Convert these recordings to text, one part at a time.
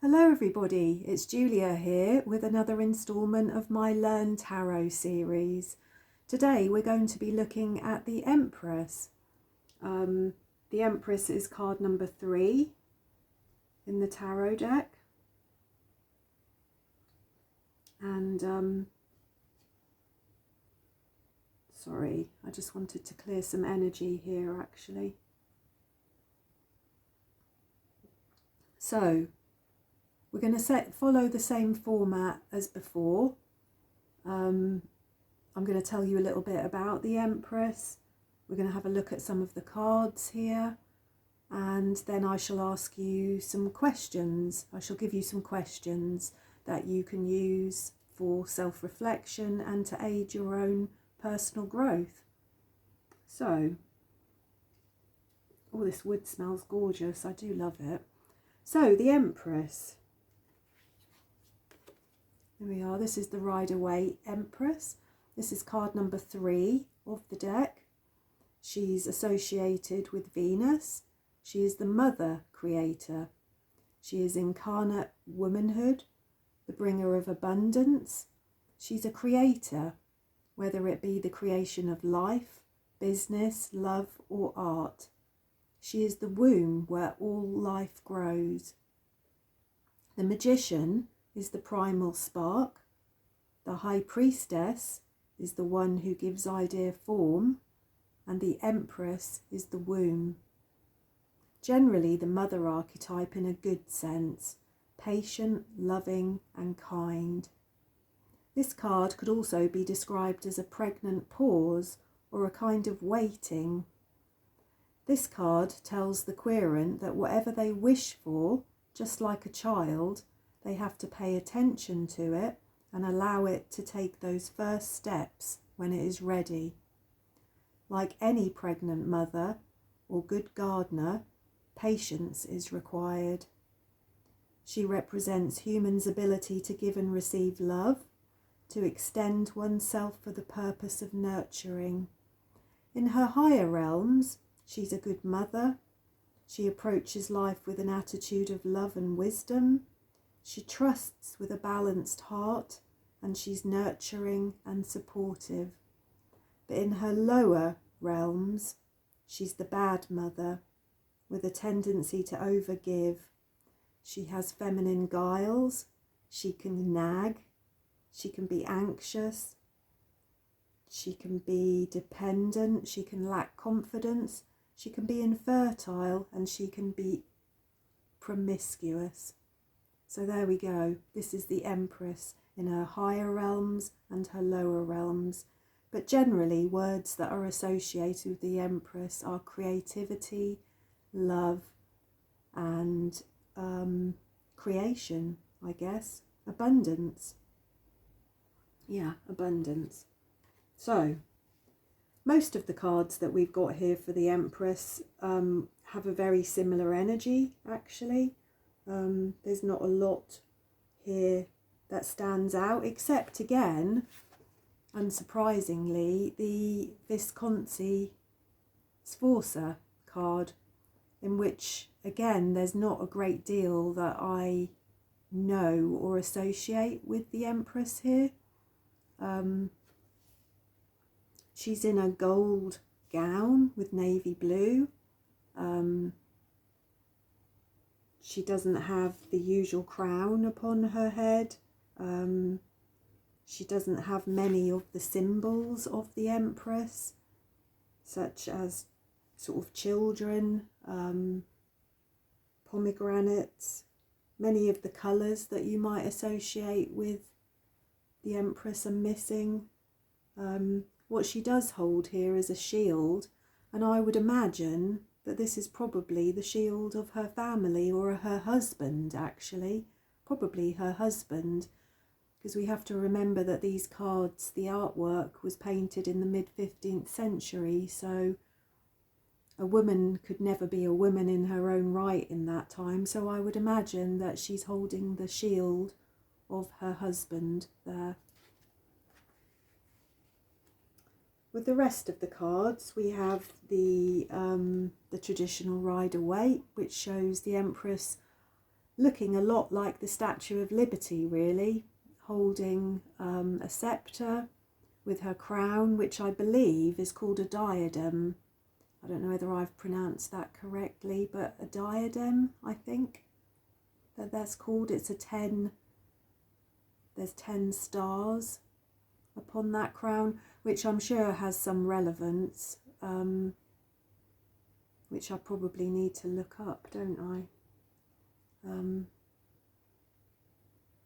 Hello everybody, it's Julia here with another instalment of my Learn Tarot series. Today we're going to be looking at the Empress. The Empress is card number 3 in the tarot deck. And sorry, I just wanted to clear some energy here actually. So we're going to follow the same format as before. I'm going to tell you a little bit about the Empress. We're going to have a look at some of the cards here, and then I shall ask you some questions. I shall give you some questions that you can use for self-reflection and to aid your own personal growth. So, oh, this wood smells gorgeous. I do love it. So, the Empress. There we are. This is the Rider-Waite Empress. This is card number 3 of the deck. She's associated with Venus. She is the mother creator. She is incarnate womanhood, the bringer of abundance. She's a creator, whether it be the creation of life, business, love, or art. She is the womb where all life grows. The Magician is the primal spark. The High Priestess is the one who gives idea form, and the Empress is the womb. Generally the mother archetype in a good sense, patient, loving and kind. This card could also be described as a pregnant pause or a kind of waiting. This card tells the querent that whatever they wish for, just like a child, they have to pay attention to it and allow it to take those first steps when it is ready. Like any pregnant mother or good gardener, patience is required. She represents humans' ability to give and receive love, to extend oneself for the purpose of nurturing. In her higher realms, she's a good mother. She approaches life with an attitude of love and wisdom. She trusts with a balanced heart, and she's nurturing and supportive. But in her lower realms, she's the bad mother, with a tendency to overgive. She has feminine guiles, she can nag, she can be anxious, she can be dependent, she can lack confidence, she can be infertile, and she can be promiscuous. So there we go. This is the Empress in her higher realms and her lower realms. But generally, words that are associated with the Empress are creativity, love, and creation, I guess. Abundance. Yeah, abundance. So, most of the cards that we've got here for the Empress have a very similar energy, actually. There's not a lot here that stands out, except again, unsurprisingly, the Visconti Sforza card, in which again there's not a great deal that I know or associate with the Empress here. She's in a gold gown with navy blue. She doesn't have the usual crown upon her head. She doesn't have many of the symbols of the Empress, such as sort of children, pomegranates, many of the colours that you might associate with the Empress are missing. What she does hold here is a shield, and I would imagine that this is probably the shield of her family or her husband, actually. Probably her husband, because we have to remember that these cards, the artwork was painted in the mid-15th century, so a woman could never be a woman in her own right in that time, so I would imagine that she's holding the shield of her husband there. With the rest of the cards, we have the traditional Rider-Waite, which shows the Empress looking a lot like the Statue of Liberty, really, holding a sceptre with her crown, which I believe is called a diadem. I don't know whether I've pronounced that correctly, but a diadem, I think that's called. It's a 10, there's 10 stars upon that crown, which I'm sure has some relevance, which I probably need to look up, don't I?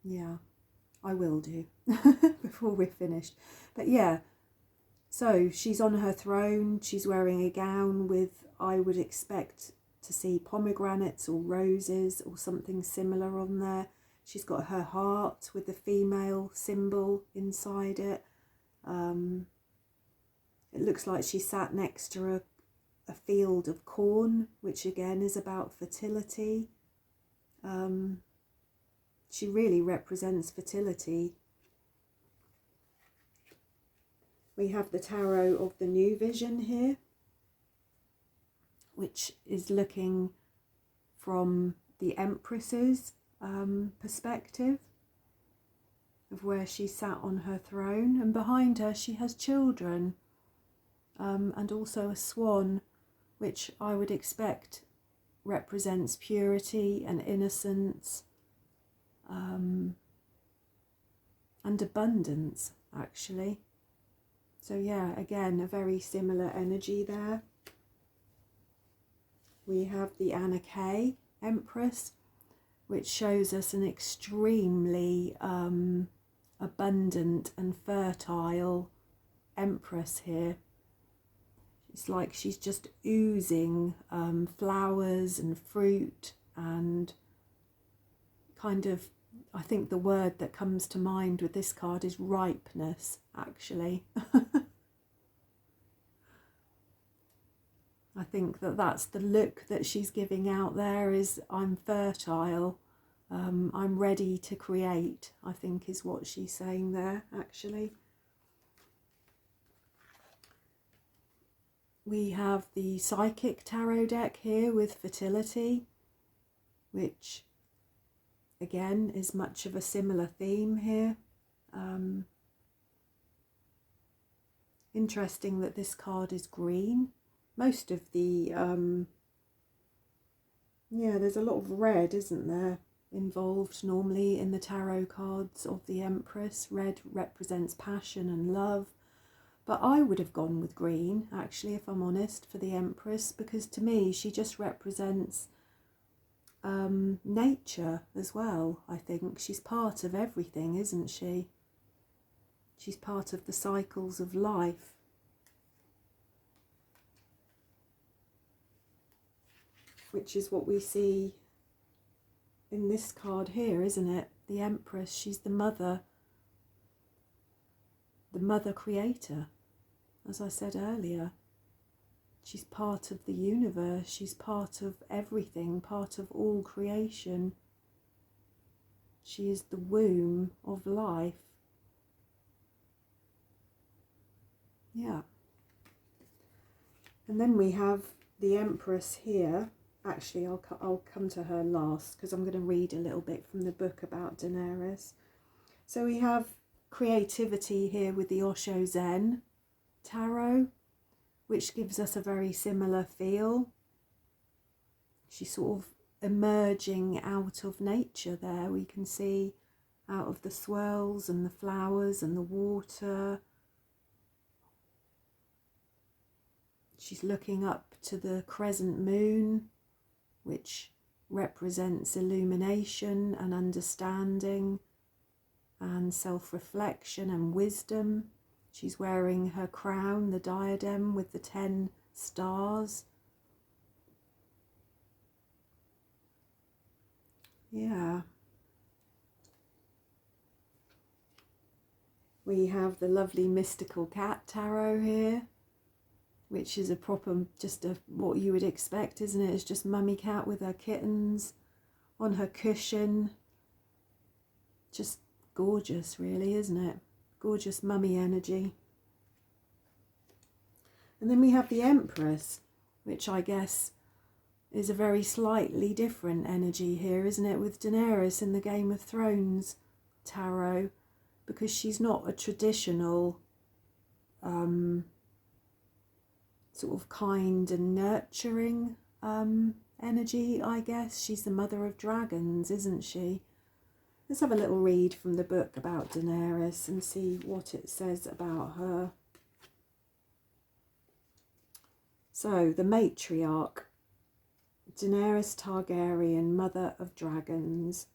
Yeah, I will do before we're finished. But yeah, so she's on her throne, she's wearing a gown with, I would expect to see pomegranates or roses or something similar on there. She's got her heart with the female symbol inside it. It looks like she sat next to a field of corn, which again is about fertility. She really represents fertility. We have the tarot of the new vision here, which is looking from the Empress's perspective of where she sat on her throne, and behind her she has children, and also a swan, which I would expect represents purity and innocence, and abundance, actually. So yeah, again, a very similar energy there. We have the Anna K Empress, which shows us an extremely abundant and fertile Empress here. It's like she's just oozing flowers and fruit, and kind of, I think the word that comes to mind with this card is ripeness, actually. I think that's the look that she's giving out there, is I'm fertile, I'm ready to create, I think is what she's saying there, actually. We have the Psychic Tarot deck here with fertility, which again is much of a similar theme here. Interesting that this card is green. Most of the, yeah, there's a lot of red, isn't there, involved normally in the tarot cards of the Empress. Red represents passion and love. But I would have gone with green, actually, if I'm honest, for the Empress, because to me she just represents nature as well, I think. She's part of everything, isn't she? She's part of the cycles of life. Which is what we see in this card here, isn't it? The Empress, she's the mother creator, as I said earlier. She's part of the universe, she's part of everything, part of all creation. She is the womb of life. Yeah. And then we have the Empress here. Actually, I'll come to her last, because I'm going to read a little bit from the book about Daenerys. So we have creativity here with the Osho Zen tarot, which gives us a very similar feel. She's sort of emerging out of nature there. We can see out of the swirls and the flowers and the water. She's looking up to the crescent moon, which represents illumination and understanding and self-reflection and wisdom. She's wearing her crown, the diadem with the 10 stars. Yeah. We have the lovely mystical cat tarot here, which is a proper, just what you would expect, isn't it? It's just mummy cat with her kittens on her cushion. Just gorgeous, really, isn't it? Gorgeous mummy energy. And then we have the Empress, which I guess is a very slightly different energy here, isn't it, with Daenerys in the Game of Thrones tarot, because she's not a traditional sort of kind and nurturing energy, I guess. She's the mother of dragons, isn't she? Let's have a little read from the book about Daenerys and see what it says about her. So, the Matriarch, Daenerys Targaryen, mother of dragons.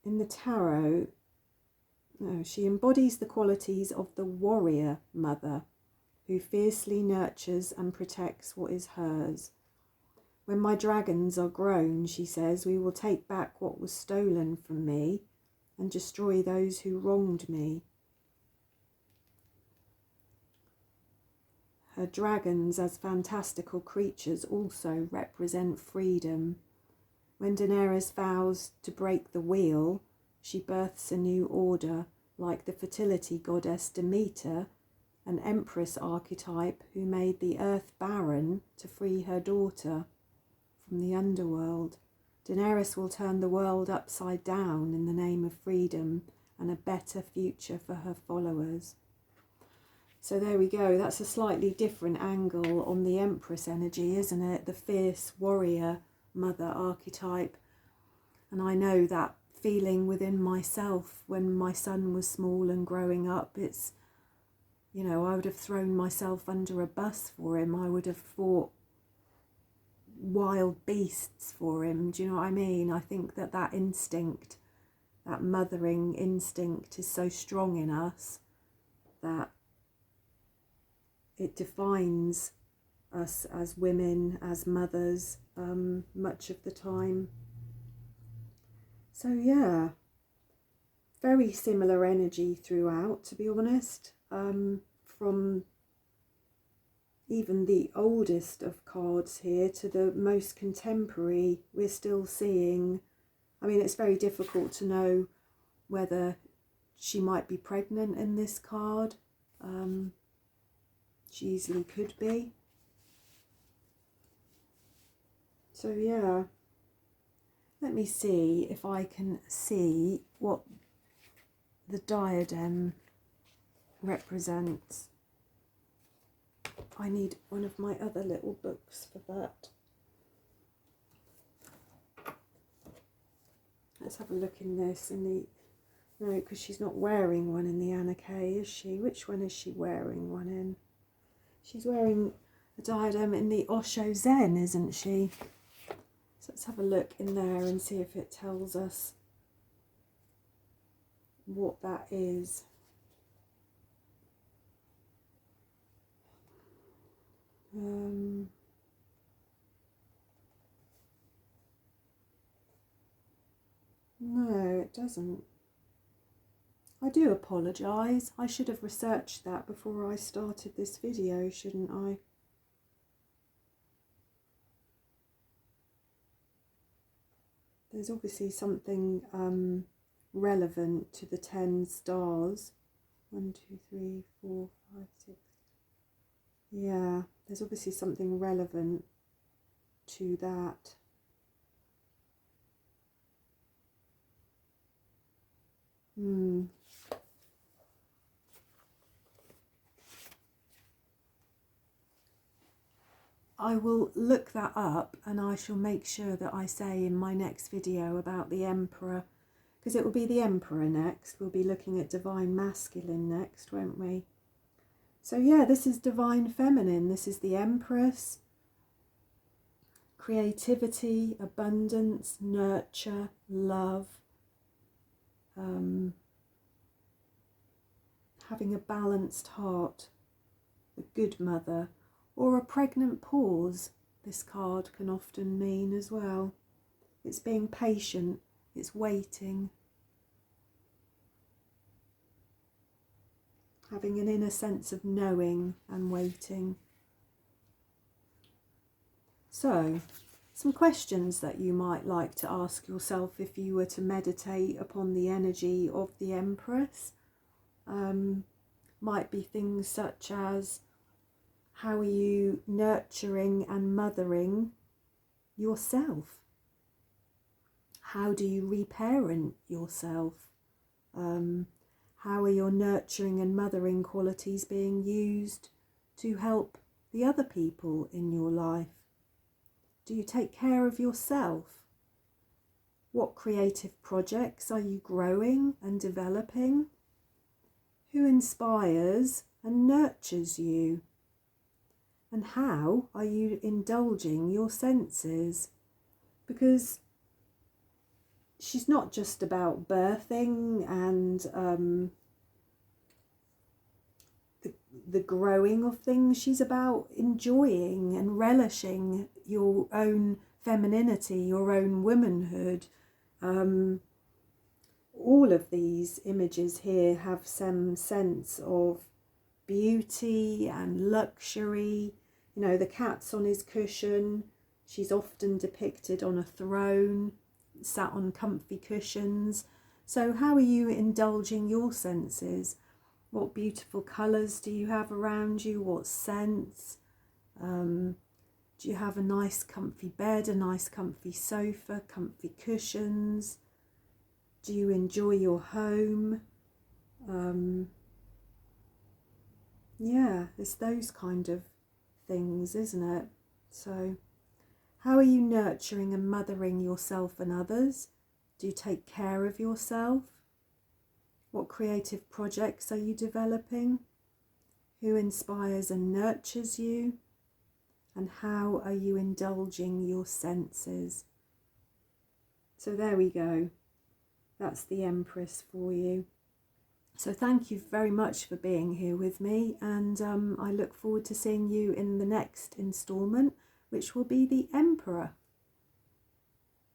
In the tarot, she embodies the qualities of the warrior mother who fiercely nurtures and protects what is hers. When my dragons are grown, she says, we will take back what was stolen from me and destroy those who wronged me. Her dragons as fantastical creatures also represent freedom. When Daenerys vows to break the wheel, she births a new order, like the fertility goddess Demeter, an Empress archetype who made the earth barren to free her daughter from the underworld. Daenerys will turn the world upside down in the name of freedom and a better future for her followers. So there we go. That's a slightly different angle on the Empress energy, isn't it? The fierce warrior mother archetype. And I know that feeling within myself when my son was small and growing up. It's, you know, I would have thrown myself under a bus for him. I would have fought wild beasts for him. Do you know what I mean? I think that that instinct, that mothering instinct, is so strong in us that it defines us as women, as mothers, much of the time. So yeah, very similar energy throughout, to be honest. From even the oldest of cards here to the most contemporary, we're still seeing, I mean, it's very difficult to know whether she might be pregnant in this card. She easily could be. So yeah, let me see if I can see what the diadem represents. I need one of my other little books for that. Let's have a look in this. In the no, because she's not wearing one in the Anarchy, is she? Which one is she wearing one in? She's wearing a diadem in the Osho Zen, isn't she? So let's have a look in there and see if it tells us what that is. No, it doesn't. I do apologise. I should have researched that before I started this video, shouldn't I? There's obviously something relevant to the 10 stars. 1, 2, 3, 4, 5, 6. Yeah, there's obviously something relevant to that. I will look that up, and I shall make sure that I say in my next video about the Emperor, because it will be the Emperor next. We'll be looking at Divine Masculine next, won't we? So yeah, this is Divine Feminine. This is the Empress. Creativity, abundance, nurture, love, having a balanced heart, the good mother, or a pregnant pause, this card can often mean as well. It's being patient, it's waiting, having an inner sense of knowing and waiting. So, some questions that you might like to ask yourself if you were to meditate upon the energy of the Empress might be things such as, How are you nurturing and mothering yourself? How do you reparent yourself? How are your nurturing and mothering qualities being used to help the other people in your life? Do you take care of yourself? What creative projects are you growing and developing? Who inspires and nurtures you? And how are you indulging your senses? Because she's not just about birthing and the growing of things. She's about enjoying and relishing your own femininity, your own womanhood. All of these images here have some sense of beauty and luxury. You know, the cat's on his cushion. She's often depicted on a throne, sat on comfy cushions. So how are you indulging your senses? What beautiful colours do you have around you? What scents? Do you have a nice comfy bed, a nice comfy sofa, comfy cushions? Do you enjoy your home? Yeah, it's those kind of things, isn't it? So how are you nurturing and mothering yourself and others? Do you take care of yourself? What creative projects are you developing? Who inspires and nurtures you? And how are you indulging your senses? So there we go. That's the Empress for you. So thank you very much for being here with me, and I look forward to seeing you in the next instalment, which will be the Emperor.